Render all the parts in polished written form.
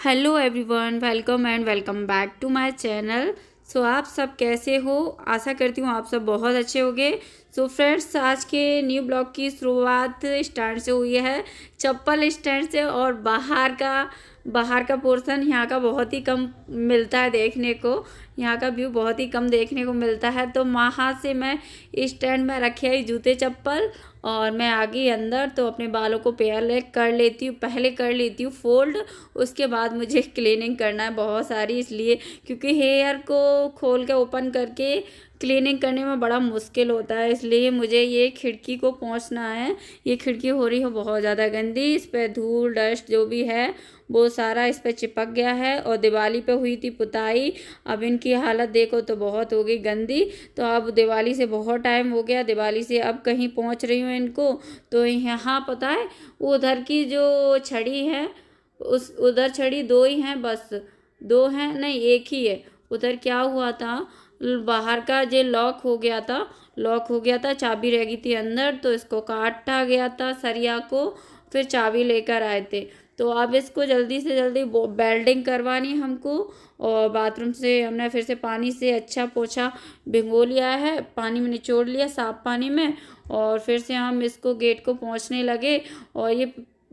Hello everyone, welcome and welcome back to my channel. So आप सब कैसे हो? आशा करती हूँ आप सब बहुत अच्छे होंगे। सो फ्रेंड्स, आज के न्यू ब्लॉग की शुरुआत स्टैंड से हुई है, चप्पल स्टैंड से। और बाहर का पोर्शन यहाँ का बहुत ही कम मिलता है देखने को। यहाँ का व्यू बहुत ही कम देखने को मिलता है। तो वहाँ से मैं स्टैंड में रखे आई जूते चप्पल और मैं आ गई अंदर। तो अपने बालों को पहले कर लेती हूँ, फोल्ड। उसके बाद मुझे क्लीनिंग करना है बहुत सारी, इसलिए क्योंकि हेयर को खोल के ओपन करके क्लीनिंग करने में बड़ा मुश्किल होता है, इसलिए मुझे ये खिड़की को पोंछना है। ये खिड़की हो रही है बहुत ज़्यादा गंदी, इस पर धूल डस्ट जो भी है वो सारा इस पर चिपक गया है। और दिवाली पे हुई थी पुताई, अब इनकी हालत देखो तो बहुत हो गई गंदी। तो अब दिवाली से बहुत टाइम हो गया, दिवाली से अब कहीं पहुंच रही हूँ इनको। तो यहाँ पता है उधर की जो छड़ी है, उस उधर छड़ी दो ही हैं, बस दो हैं, नहीं एक ही है। उधर क्या हुआ था, बाहर का जो लॉक हो गया था, चाबी रह गई थी अंदर, तो इसको काटा गया था सरिया को, फिर चाबी लेकर आए थे। तो अब इसको जल्दी से जल्दी बेल्डिंग करवानी हमको। और बाथरूम से हमने फिर से पानी से अच्छा पोछा भिगो लिया है, पानी में निचोड़ लिया साफ पानी में। और फिर से हम इसको गेट को पोंछने लगे। और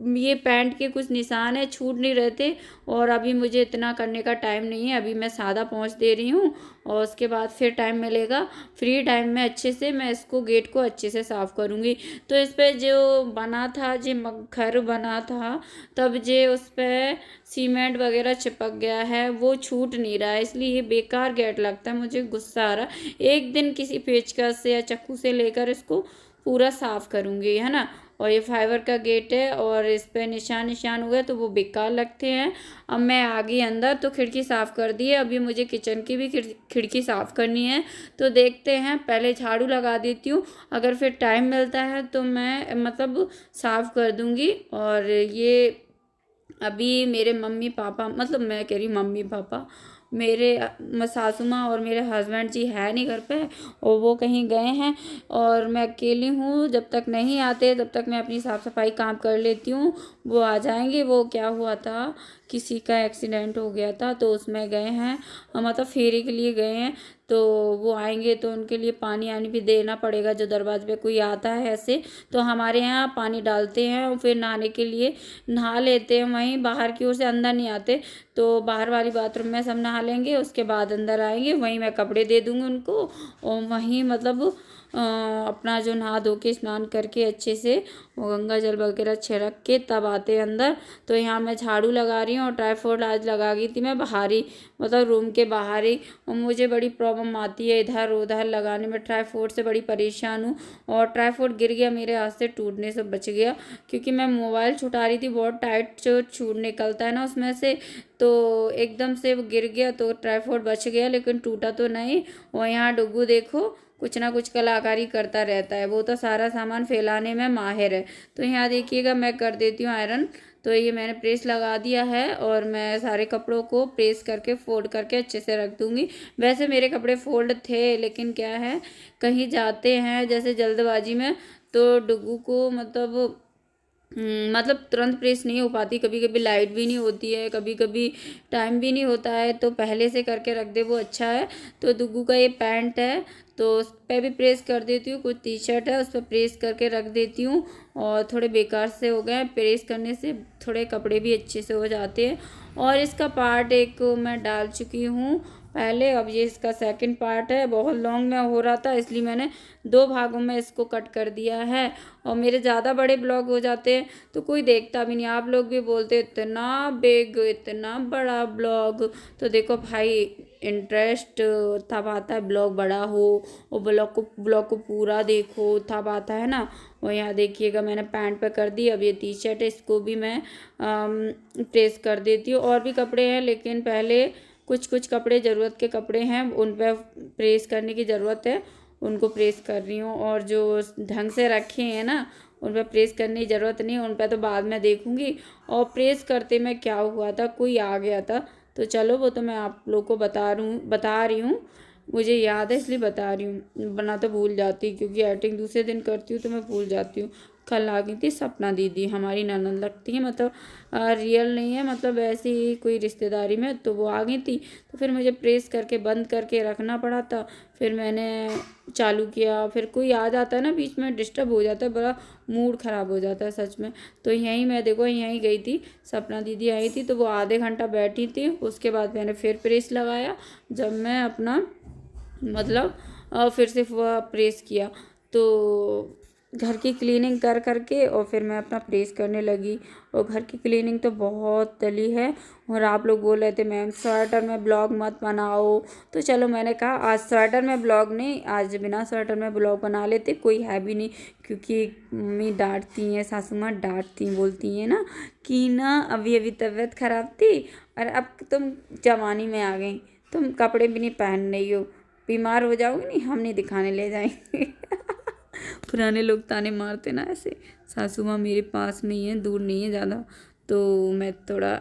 ये पैंट के कुछ निशान है, छूट नहीं रहे थे। और अभी मुझे इतना करने का टाइम नहीं है, अभी मैं सादा पोंछ दे रही हूँ और उसके बाद फिर टाइम मिलेगा फ्री टाइम में अच्छे से मैं इसको गेट को अच्छे से साफ़ करूँगी। तो इस पर जो बना था, जो घर बना था, तब जे उस पर सीमेंट वगैरह चिपक गया है, वो छूट नहीं रहा है, इसलिए ये बेकार गेट लगता है। मुझे गुस्सा आ रहा है, एक दिन किसी पेचकस से या चाकू से लेकर इसको पूरा साफ़ करूँगी, है ना। और ये फाइबर का गेट है और इस पे निशान हो गए तो वो बेकार लगते हैं। अब मैं आ गई अंदर, तो खिड़की साफ़ कर दी है। अभी मुझे किचन की भी खिड़की साफ़ करनी है। तो देखते हैं, पहले झाड़ू लगा देती हूँ, अगर फिर टाइम मिलता है तो मैं मतलब साफ़ कर दूँगी। और ये अभी मेरे मम्मी पापा, मतलब मैं कह रही मम्मी पापा, मेरे सासू माँ और मेरे हस्बैंड जी है नहीं घर पे, और वो कहीं गए हैं और मैं अकेली हूँ। जब तक नहीं आते तब तक मैं अपनी साफ़ सफाई काम कर लेती हूँ। वो आ जाएंगे। वो क्या हुआ था, किसी का एक्सीडेंट हो गया था, तो उसमें गए हैं, मतलब फेरी के लिए गए हैं। तो वो आएंगे तो उनके लिए पानी आनी भी देना पड़ेगा, जो दरवाजे पे कोई आता है ऐसे। तो हमारे यहाँ पानी डालते हैं और फिर नहाने के लिए नहा लेते हैं वहीं, बाहर की ओर से अंदर नहीं आते। तो बाहर वाली बाथरूम में सब नहा लेंगे, उसके बाद अंदर आएंगे, वहीं मैं कपड़े दे दूँगी उनको। और वहीं मतलब अपना जो नहा धो के स्नान करके अच्छे से वो गंगा जल वगैरह छिड़क के तब आते हैं अंदर। तो यहाँ मैं झाड़ू लगा रही हूँ और ट्राईपोड आज लगा गई थी मैं बाहर ही, मतलब रूम के बाहर ही। और मुझे बड़ी प्रॉब्लम आती है इधर उधर लगाने में, ट्राईपोड से बड़ी परेशान हूँ। और ट्राईपोड गिर गया मेरे हाथ से, टूटने से बच गया, क्योंकि मैं मोबाइल छुटा रही थी, बहुत टाइट जो छूट निकलता है ना उसमें से, तो एकदम से वो गिर गया। तो ट्राईपोड बच गया लेकिन टूटा तो नहीं। और यहाँ डुग्गू देखो कुछ ना कुछ कलाकारी करता रहता है, वो तो सारा सामान फैलाने में माहिर है। तो यहाँ देखिएगा मैं कर देती हूँ आयरन। तो ये मैंने प्रेस लगा दिया है और मैं सारे कपड़ों को प्रेस करके फोल्ड करके अच्छे से रख दूँगी। वैसे मेरे कपड़े फोल्ड थे, लेकिन क्या है, कहीं जाते हैं जैसे जल्दबाजी में, तो डुग्गू को मतलब तुरंत प्रेस नहीं हो पाती, कभी कभी लाइट भी नहीं होती है, कभी कभी टाइम भी नहीं होता है, तो पहले से करके रख दे वो अच्छा है। तो दुग्गू का ये पैंट है, तो उस पर भी प्रेस कर देती हूँ, कुछ टी शर्ट है उस पर प्रेस करके रख देती हूँ। और थोड़े बेकार से हो गए, प्रेस करने से थोड़े कपड़े भी अच्छे से हो जाते हैं। और इसका पार्ट एक मैं डाल चुकी हूँ पहले, अब ये इसका सेकंड पार्ट है। बहुत लॉन्ग में हो रहा था, इसलिए मैंने दो भागों में इसको कट कर दिया है। और मेरे ज़्यादा बड़े ब्लॉग हो जाते हैं तो कोई देखता भी नहीं, आप लोग भी बोलते इतना बिग, इतना बड़ा ब्लॉग। तो देखो भाई, इंटरेस्ट तब आता है ब्लॉग बड़ा हो, और ब्लॉग को पूरा देखो तब आता है ना। और यहाँ देखिएगा मैंने पैंट पे कर दी। अब ये टी शर्ट है, इसको भी मैं प्रेस कर देती हूँ। और भी कपड़े हैं, लेकिन पहले कुछ कुछ कपड़े ज़रूरत के कपड़े हैं, उन पर प्रेस करने की ज़रूरत है, उनको प्रेस कर रही हूँ। और जो ढंग से रखे हैं ना, उन पर प्रेस करने की ज़रूरत नहीं, उन पर तो बाद में देखूँगी। और प्रेस करते में क्या हुआ था, कोई आ गया था, तो चलो वो तो मैं आप लोग को बता रही हूँ, मुझे याद है इसलिए बता रही हूँ, वरना तो भूल जाती, क्योंकि एडिटिंग दूसरे दिन करती हूँ तो मैं भूल जाती हूँ। कल आ गई थी सपना दीदी, हमारी ननद लगती है, मतलब रियल नहीं है, मतलब ऐसे ही कोई रिश्तेदारी में, तो वो आ गई थी। तो फिर मुझे प्रेस करके बंद करके रखना पड़ा था। फिर मैंने चालू किया, फिर कोई आ जाता है ना बीच में, डिस्टर्ब हो जाता है, बड़ा मूड ख़राब हो जाता है सच में। तो यहीं मैं देखो यहीं गई थी, सपना दीदी आई थी, तो वो आधे घंटा बैठी थी। उसके बाद मैंने फिर प्रेस लगाया, जब मैं अपना मतलब फिर से वह प्रेस किया, तो घर की क्लीनिंग कर करके और फिर मैं अपना प्रेस करने लगी। और घर की क्लीनिंग तो बहुत डली है। और आप लोग बोल रहे थे मैम स्वेटर में ब्लॉग मत बनाओ, तो चलो मैंने कहा आज स्वेटर में ब्लॉग नहीं, आज बिना स्वेटर में ब्लॉग बना लेते, कोई है भी नहीं। क्योंकि मम्मी डांटती हैं, सासू माँ डांटती बोलती हैं ना कि ना अभी अभी तबीयत खराब थी और अब तुम जवानी में आ गई, तुम कपड़े भी नहीं पहन रही हो, बीमार हो जाओगे, नहीं हम नहीं दिखाने ले जाएंगे। पुराने लोग ताने मारते ना ऐसे। सासू माँ मेरे पास में ही है, दूर नहीं है ज़्यादा, तो मैं थोड़ा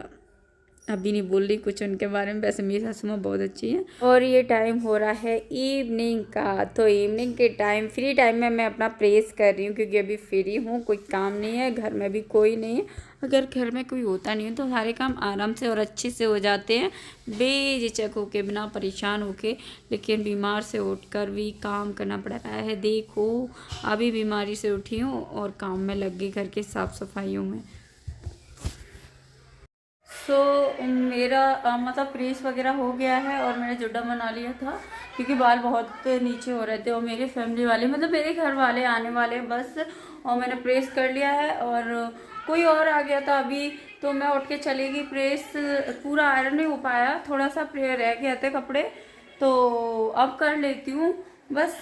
अभी नहीं बोल रही कुछ उनके बारे में। वैसे मेरी सासू माँ बहुत अच्छी है। और ये टाइम हो रहा है इवनिंग का, तो इवनिंग के टाइम फ्री टाइम में मैं अपना प्रेस कर रही हूँ, क्योंकि अभी फ्री हूँ, कोई काम नहीं है, घर में भी कोई नहीं है। अगर घर में कोई होता नहीं है तो सारे काम आराम से और अच्छे से हो जाते हैं, बेझिझक होके, बिना परेशान होके। लेकिन बीमार से उठकर भी काम करना पड़ रहा है। देखो अभी बीमारी से उठी हूँ और काम में लग गई, घर के साफ़ सफाइयों में। मेरा मतलब प्रेस वगैरह हो गया है और मैंने जुड़ा बना लिया था, क्योंकि बाल बहुत नीचे हो रहे थे और मेरे फैमिली वाले, मतलब मेरे घर वाले आने वाले हैं बस। और मैंने प्रेस कर लिया है और कोई और आ गया था अभी, तो मैं उठ के चली गई। प्रेस पूरा आयरन नहीं हो पाया, थोड़ा सा रह गया थे कपड़े, तो अब कर लेती हूँ बस।